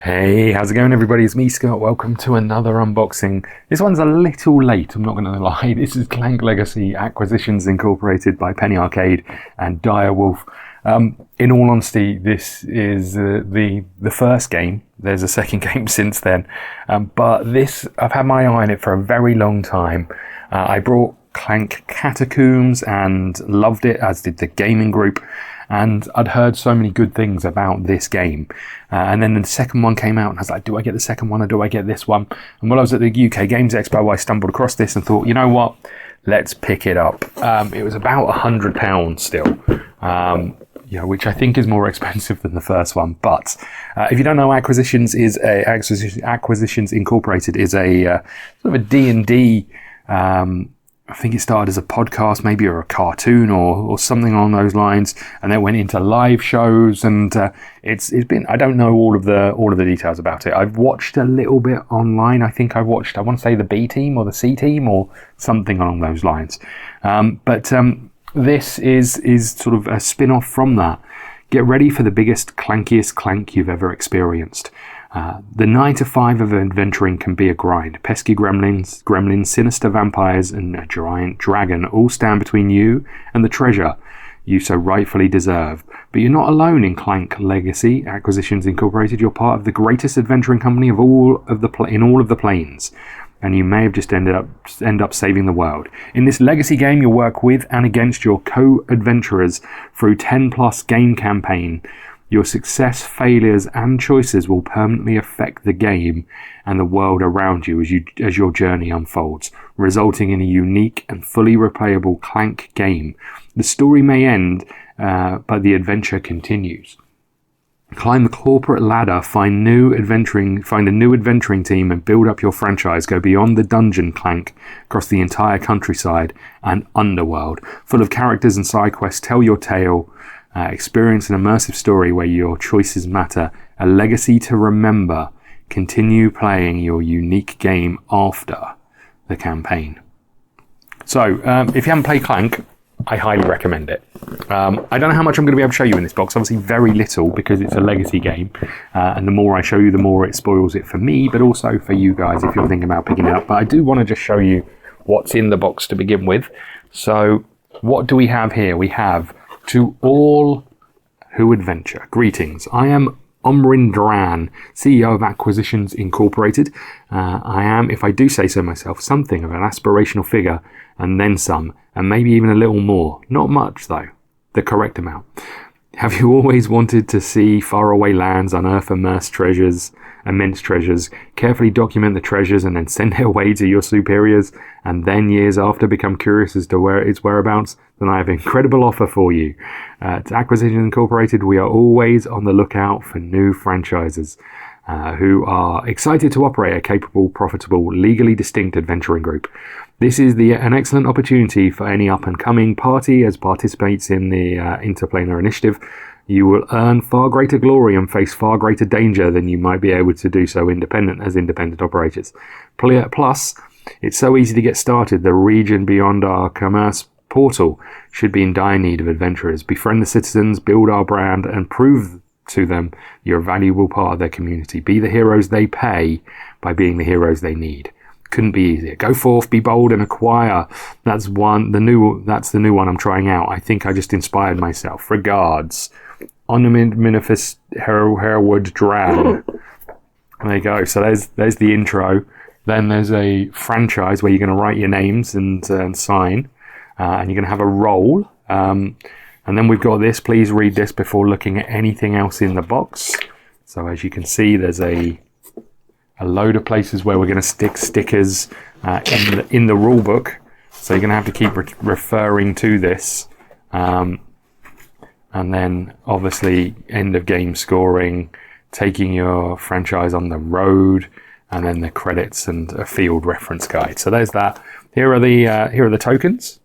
Hey, how's it going everybody? It's me, Scott. Welcome to another unboxing. This one's a little late, I'm not going to lie. This is Clank Legacy Acquisitions Incorporated by Penny Arcade and Dire Wolf. In all honesty, this is the first game. There's a second game since then. But this, I've had my eye on it for a very long time. I brought Clank Catacombs and loved it, as did the gaming group. And I'd heard so many good things about this game. And then the second one came out and I was like, do I get the second one or do I get this one? And while I was at the UK Games Expo, I stumbled across this and thought, you know what? Let's pick it up. It was about £100 still, which I think is more expensive than the first one. But if you don't know, Acquisitions Incorporated is a sort of a D&D. I think it started as a podcast, maybe, or a cartoon, or something along those lines, and then went into live shows. And it's been, I don't know all of the details about it. I've watched a little bit online. I want to say the B team or the C team or something along those lines. But this is sort of a spin-off from that. Get ready for the biggest, clankiest clank you've ever experienced. The 9 to 5 of adventuring can be a grind. Pesky gremlins, sinister vampires, and a giant dragon all stand between you and the treasure you so rightfully deserve. But you're not alone in Clank Legacy Acquisitions Incorporated. You're part of the greatest adventuring company of all of the planes, and you may have just end up saving the world. In this legacy game, you'll work with and against your co-adventurers through 10+ game campaign. Your success, failures, and choices will permanently affect the game and the world around you as your journey unfolds, resulting in a unique and fully replayable Clank game. The story may end, but the adventure continues. Climb the corporate ladder, find a new adventuring team, and build up your franchise. Go beyond the dungeon Clank, across the entire countryside and underworld, full of characters and side quests. Tell your tale. Experience an immersive story where your choices matter, a legacy to remember. Continue playing your unique game after the campaign. So, if you haven't played Clank, I highly recommend it. I don't know how much I'm going to be able to show you in this box. Obviously very little, because it's a legacy game. And the more I show you, the more it spoils it for me, but also for you guys if you're thinking about picking it up. But I do want to just show you what's in the box to begin with. So, what do we have here? We have To all who adventure, greetings. I am Omrindran, CEO of Acquisitions Incorporated. I am, if I do say so myself, something of an aspirational figure, and then some, and maybe even a little more. Not much, though. The correct amount. Have you always wanted to see faraway lands, unearth immense treasures, carefully document the treasures, and then send it away to your superiors, and then years after become curious as to its whereabouts? Then I have an incredible offer for you. To Acquisitions Incorporated, we are always on the lookout for new franchises who are excited to operate a capable, profitable, legally distinct adventuring group. This is an excellent opportunity for any up-and-coming party as participates in the Interplanar Initiative. You will earn far greater glory and face far greater danger than you might be able to do so independent operators. Plus, it's so easy to get started. The region beyond our commerce portal should be in dire need of adventurers. Befriend the citizens, build our brand, and prove to them you're a valuable part of their community. Be the heroes they pay by being the heroes they need. Couldn't be easier. Go forth, be bold, and acquire. That's the new one I'm trying out. I think I just inspired myself. Regards, Onminifus Herwood Dran. There you go. So there's the intro. Then there's a franchise where you're going to write your names and sign, and you're going to have a roll. And then we've got this. Please read this before looking at anything else in the box. So as you can see, there's a load of places where we're going to stick stickers in the rule book. So you're going to have to keep referring to this. And then obviously end of game scoring, taking your franchise on the road, and then the credits and a field reference guide. So there's that. Here are the tokens.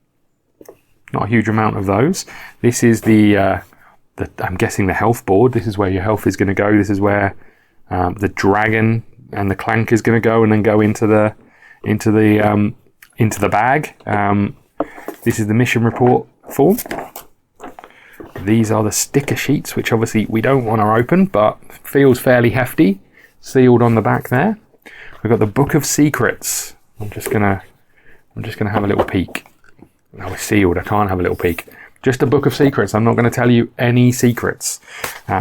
Not a huge amount of those. This is the I'm guessing the health board. This is where your health is going to go. This is where the dragon and the clank is going to go, and then go into the bag. This is the mission report form. These are the sticker sheets, which obviously we don't want to open, but feels fairly hefty. sealed on the back there. We've got the Book of Secrets. I'm just gonna have a little peek. No, it's sealed. I can't have a little peek. Just a Book of Secrets. I'm not going to tell you any secrets.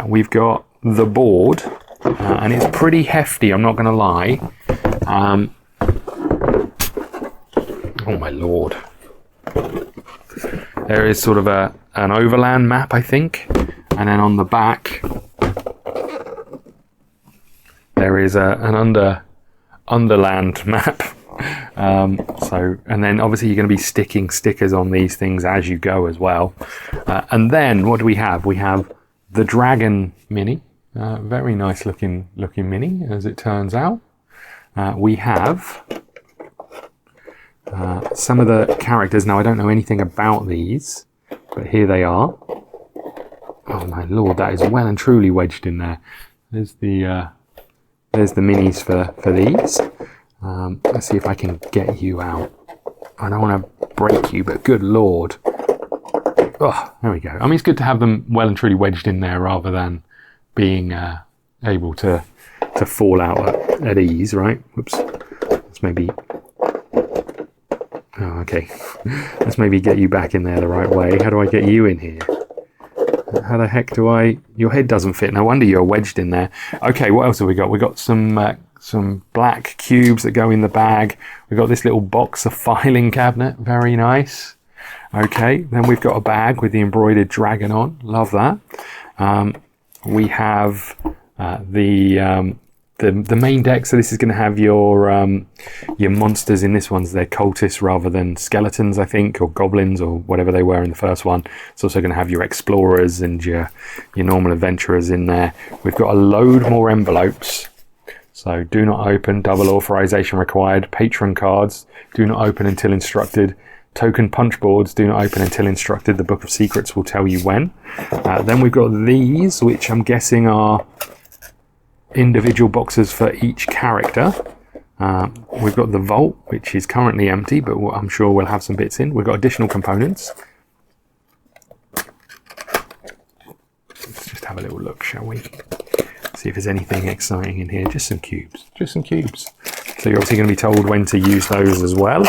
We've got the board, and it's pretty hefty. I'm not going to lie. Oh my lord! There is sort of an overland map, I think, and then on the back there is an underland map. And then obviously you're going to be sticking stickers on these things as you go as well. And then what do we have? We have the Dragon Mini, very nice looking mini, as it turns out. We have some of the characters. Now I don't know anything about these, but here they are. Oh my lord, that is well and truly wedged in there. There's the minis for these. Let's see if I can get you out. I don't want to break you, but good lord. Oh, there we go. I mean, it's good to have them well and truly wedged in there rather than being able to fall out at ease, right? Whoops. Let's maybe... Oh, okay. Let's maybe get you back in there the right way. How do I get you in here? How the heck do I... Your head doesn't fit. No wonder you're wedged in there. Okay, what else have we got? We've got some black cubes that go in the bag. We've got this little box of filing cabinet. Very nice. Okay, then we've got a bag with the embroidered dragon on. Love that. We have the main deck. So this is going to have your monsters. In this one's they're cultists rather than skeletons, I think, or goblins or whatever they were in the first one. It's also going to have your explorers and your normal adventurers in there. We've got a load more envelopes. So do not open, double authorization required. Patron cards, do not open until instructed. Token punch boards, do not open until instructed. The Book of Secrets will tell you when. Then we've got these, which I'm guessing are individual boxes for each character. We've got the vault, which is currently empty, but I'm sure we'll have some bits in. We've got additional components. Let's just have a little look, shall we? See if there's anything exciting in here. Just some cubes. Just some cubes. So you're obviously going to be told when to use those as well.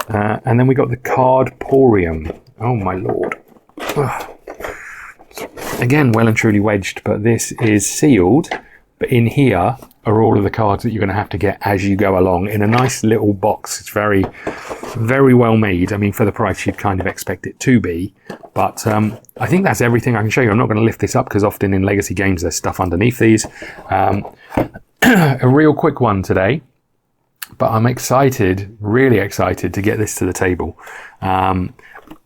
And then we got the Cardporium. Oh my lord. Ugh. Again, well and truly wedged, but this is sealed. But in here are all of the cards that you're going to have to get as you go along in a nice little box. It's very, very well made. I mean, for the price, you'd kind of expect it to be. But I think that's everything I can show you. I'm not going to lift this up because often in legacy games, there's stuff underneath these. A real quick one today. But I'm excited, really excited to get this to the table.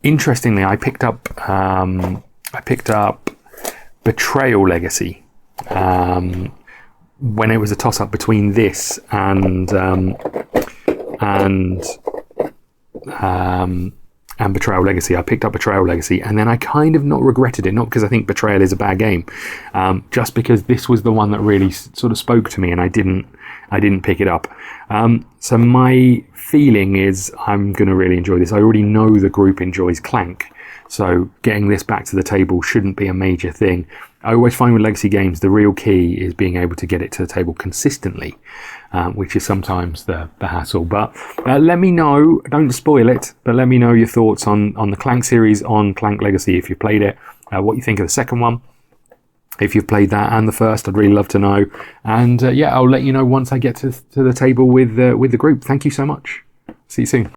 Interestingly, I picked up Betrayal Legacy when it was a toss-up between this and Betrayal Legacy. I picked up Betrayal Legacy, and then I kind of not regretted it, not because I think Betrayal is a bad game, just because this was the one that really sort of spoke to me, and I didn't pick it up. So my feeling is I'm going to really enjoy this. I already know the group enjoys Clank, so getting this back to the table shouldn't be a major thing. I always find with legacy games, the real key is being able to get it to the table consistently, which is sometimes the hassle. But let me know, don't spoil it, but let me know your thoughts on the Clank series, on Clank Legacy if you've played it, what you think of the second one. If you've played that and the first, I'd really love to know. And yeah, I'll let you know once I get to the table with the group. Thank you so much. See you soon.